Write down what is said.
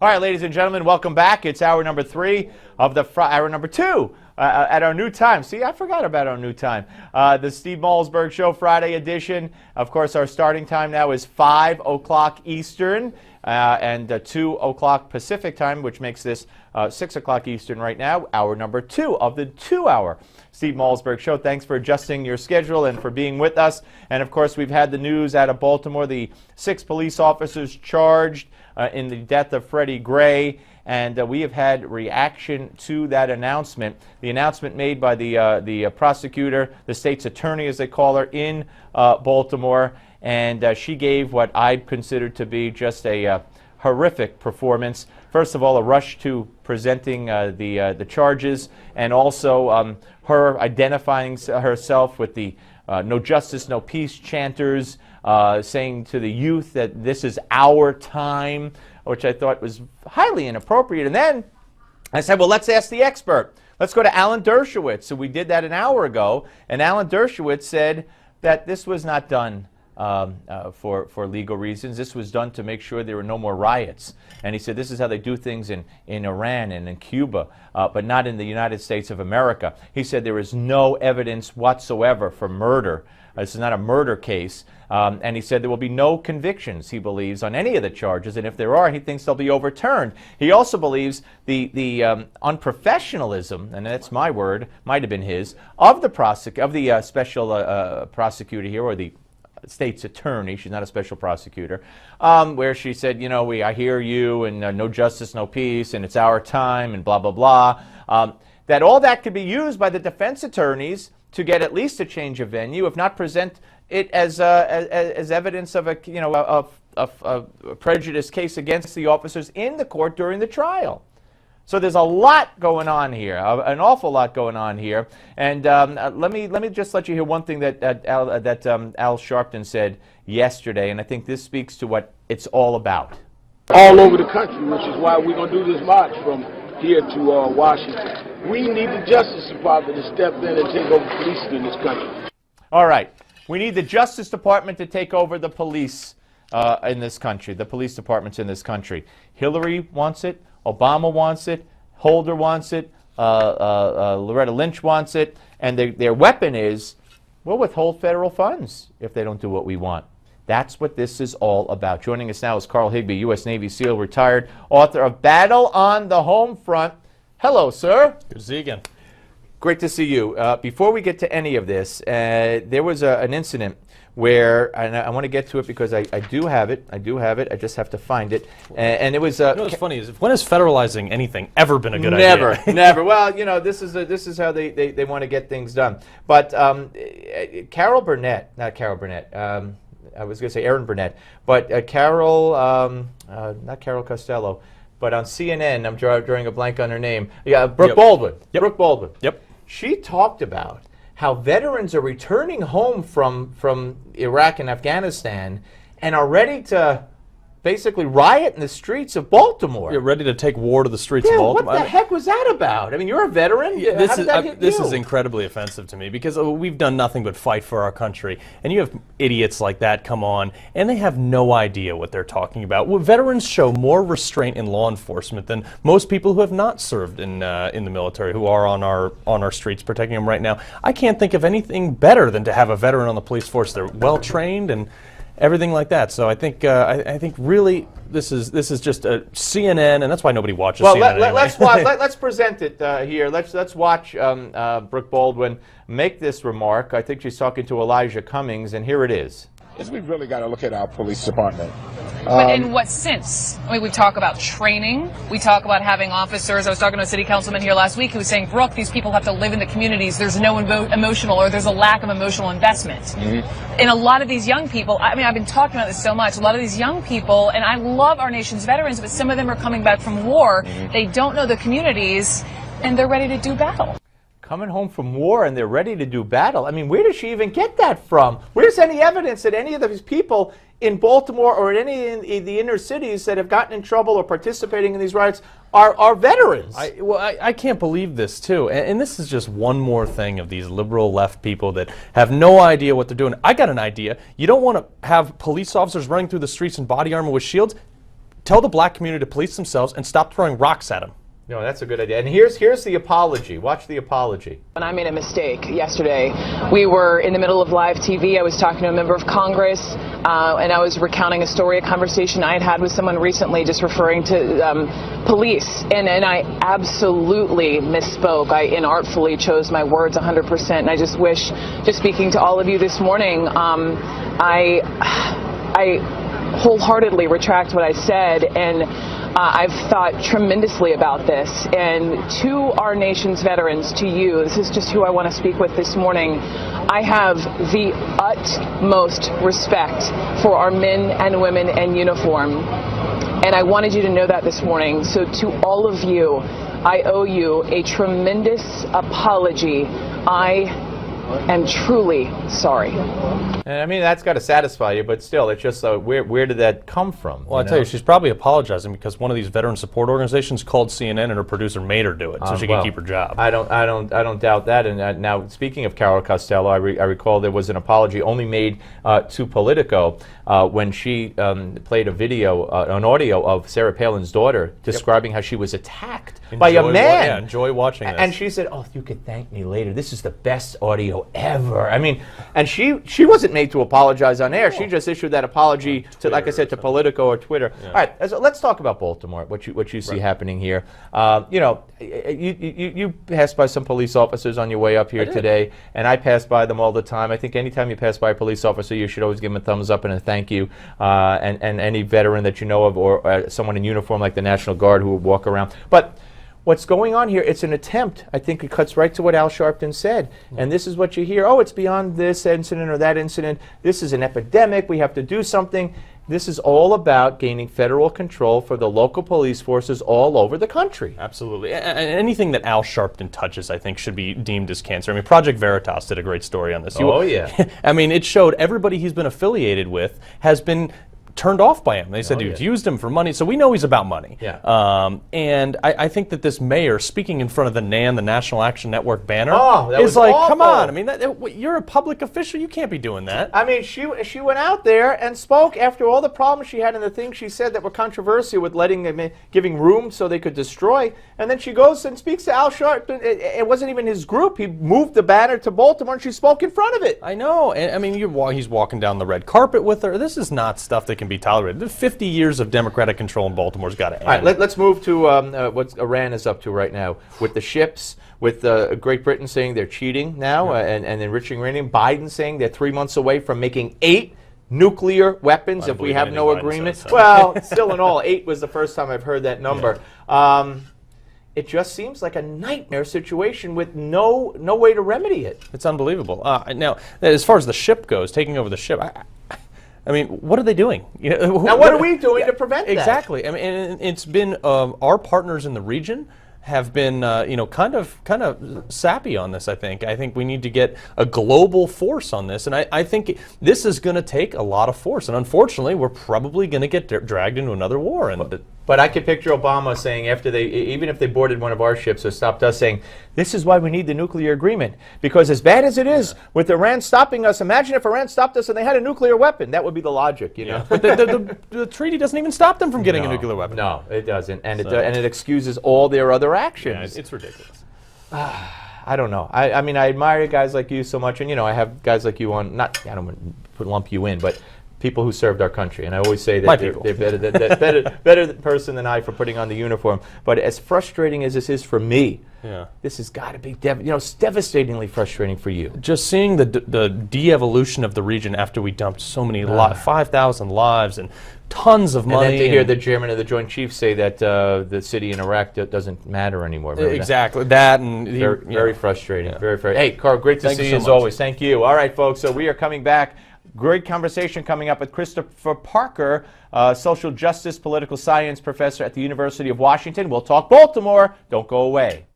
All right, ladies and gentlemen, welcome back. It's hour number 3 of the hour number 2 at our new time. See, I forgot about our new time. The Steve Malzberg Show Friday edition. Of course, our starting time now is 5 o'clock Eastern and 2 o'clock Pacific time, which makes this 6 o'clock Eastern right now, hour number 2 of the 2-hour Steve Malzberg Show. Thanks for adjusting your schedule and for being with us. And, of course, we've had the news out of Baltimore, the 6 police officers charged in the death of Freddie Gray, and we have had reaction to that announcement. The announcement made by the prosecutor, the state's attorney as they call her, in Baltimore, and she gave what I'd consider to be just a horrific performance. First of all, a rush to presenting the charges, and also her identifying herself with the no justice, no peace chanters, saying to the youth that this is our time, which I thought was highly inappropriate. And then I said, well, let's ask the expert. Let's go to Alan Dershowitz. So we did that an hour ago, and Alan Dershowitz said that this was not done for legal reasons. This was done to make sure there were no more riots. And he said this is how they do things in Iran and in Cuba, but not in the United States of America. He said there is no evidence whatsoever for murder. This is not a murder case. And he said there will be no convictions, he believes, on any of the charges. And if there are, he thinks they'll be overturned. He also believes the unprofessionalism, and that's my word, might have been his, of the special prosecutor here, or the state's attorney, she's not a special prosecutor, where she said, you know, I hear you, and no justice, no peace, and it's our time, and blah, blah, blah, that all that could be used by the defense attorneys to get at least a change of venue, if not present it as evidence of a prejudice case against the officers in the court during the trial. So there's a lot going on here, an awful lot going on here. And let me just let you hear one thing that Al Sharpton said yesterday, and I think this speaks to what it's all about. All over the country, which is why we're going to do this march from here to Washington. We need the Justice Department to step in and take over policing in this country. All right. We need the Justice Department to take over the police in this country, the police departments in this country. Hillary wants it. Obama wants it. Holder wants it. Loretta Lynch wants it. And their weapon is, we'll withhold federal funds if they don't do what we want. That's what this is all about. Joining us now is Carl Higbie, U.S. Navy SEAL, retired, author of Battle on the Homefront. Hello, sir. Good to see you again. Great to see you. Before we get to any of this, there was an incident where, and I want to get to it because I do have it. I just have to find it. And it was. You know what's funny is, when has federalizing anything ever been a good idea? Never, never. Well, you know, this is how they want to get things done. But Carol Burnett, not Carol Burnett. I was going to say Erin Burnett, but Carol, not Carol Costello, but on CNN, I'm drawing a blank on her name. Yeah, Brooke Baldwin. Yep. Brooke Baldwin. Yep. She talked about how veterans are returning home from Iraq and Afghanistan and are ready to basically riot in the streets of Baltimore. You're ready to take war to the streets of Baltimore. What the heck was that about? I mean, you're a veteran. Yeah, this is you? incredibly offensive to me because we've done nothing but fight for our country. And you have idiots like that come on, and they have no idea what they're talking about. Well, veterans show more restraint in law enforcement than most people who have not served in the military, who are on our streets protecting them right now. I can't think of anything better than to have a veteran on the police force. They're well trained and everything like that. So I think really this is just a CNN, and that's why nobody watches CNN. Well, let's present it here. Let's watch Brooke Baldwin make this remark. I think she's talking to Elijah Cummings, and here it is. We've really got to look at our police department. But in what sense? I mean, we talk about training. We talk about having officers. I was talking to a city councilman here last week who was saying, Brooke, these people have to live in the communities. There's no emotional, or there's a lack of emotional investment. Mm-hmm. And a lot of these young people, I mean, I've been talking about this so much, a lot of these young people, and I love our nation's veterans, but some of them are coming back from war. Mm-hmm. They don't know the communities, and they're ready to do battle. Coming home from war and they're ready to do battle. I mean, where does she even get that from? Where's any evidence that any of these people in Baltimore or in any of the inner cities that have gotten in trouble or participating in these riots are veterans? I can't believe this, too. And this is just one more thing of these liberal left people that have no idea what they're doing. I got an idea. You don't want to have police officers running through the streets in body armor with shields? tell the black community to police themselves and stop throwing rocks at them. No, that's a good idea. And here's the apology. Watch the apology. When I made a mistake yesterday, we were in the middle of live TV. I was talking to a member of Congress, and I was recounting a story, a conversation I had had with someone recently, just referring to police. And I absolutely misspoke. I inartfully chose my words 100%. And I just wish, just speaking to all of you this morning, I wholeheartedly retract what I said, and I've thought tremendously about this. And to our nation's veterans, to you, this is just who I want to speak with this morning. I have the utmost respect for our men and women in uniform. And I wanted you to know that this morning. So to all of you, I owe you a tremendous apology. I am truly sorry. And I mean, that's got to satisfy you, but still, it's just where did that come from? Well, I tell you, she's probably apologizing because one of these veteran support organizations called CNN and her producer made her do it so she could keep her job. I don't doubt that. And now, speaking of Carol Costello, I recall there was an apology only made to Politico when she played a video, an audio of Sarah Palin's daughter describing how she was attacked by a man. Yeah, enjoy watching this. And she said, "Oh, you could thank me later. This is the best audio ever." I mean, and she wasn't made to apologize on air. She just issued that apology to, like I said, to Politico or Twitter. Yeah. All right, so let's talk about Baltimore. What you see happening here. You know, you passed by some police officers on your way up here today, and I pass by them all the time. I think anytime you pass by a police officer, you should always give them a thumbs up and a thank you. And any veteran that you know of, or someone in uniform like the National Guard who will walk around, but. What's going on here, it's an attempt. I think it cuts right to what Al Sharpton said. And this is what you hear. Oh, it's beyond this incident or that incident. This is an epidemic. We have to do something. This is all about gaining federal control for the local police forces all over the country. Absolutely. And anything that Al Sharpton touches, I think, should be deemed as cancer. I mean, Project Veritas did a great story on this. Oh, yeah. I mean, it showed everybody he's been affiliated with has been turned off by him. They said he's used him for money, so we know he's about money. Yeah. And I think that this mayor, speaking in front of the NAN, the National Action Network banner, is like, awful. come on. I mean, you're a public official. You can't be doing that. I mean, she went out there and spoke after all the problems she had and the things she said that were controversial with giving room so they could destroy. And then she goes and speaks to Al Sharpton. It wasn't even his group. He moved the banner to Baltimore and she spoke in front of it. I know. And I mean, he's walking down the red carpet with her. This is not stuff that can be tolerated. The 50 years of Democratic control in Baltimore's got to end. All right, let's move to what Iran is up to right now with the ships, with Great Britain saying they're cheating now and enriching uranium. Biden saying they're 3 months away from making 8 nuclear weapons if we have no agreement. Well, still in all, 8 was the first time I've heard that number. Yeah. It just seems like a nightmare situation with no way to remedy it. It's unbelievable. Now, as far as the ship goes, taking over the ship, I mean, what are they doing? Now, what are we doing to prevent that? Exactly. I mean, and it's been our partners in the region have been, kind of sappy on this. I think we need to get a global force on this, and I think this is going to take a lot of force. And unfortunately, we're probably going to get dragged into another war. And but I could picture Obama saying, after even if they boarded one of our ships or stopped us, saying, "This is why we need the nuclear agreement, because as bad as it is with Iran stopping us, imagine if Iran stopped us and they had a nuclear weapon. That would be the logic, you know." But the treaty doesn't even stop them from getting a nuclear weapon. No, it doesn't, and it excuses all their other actions. Yeah, it's ridiculous. I don't know. I mean, I admire guys like you so much, and I have guys like you on. I don't want to lump you in, but people who served our country, and I always say that they're better person than I for putting on the uniform. But as frustrating as this is for me, this has got to be devastatingly frustrating for you. Just seeing the de-evolution of the region after we dumped so many 5,000 lives and tons of money. And then to hear the chairman of the Joint Chiefs say that the city in Iraq doesn't matter anymore. Exactly. That and very frustrating. Yeah. Very frustrating. Hey, Carl, great to see you as always. Thank you. All right, folks. So we are coming back. Great conversation coming up with Christopher Parker, social justice, political science professor at the University of Washington. We'll talk Baltimore. Don't go away.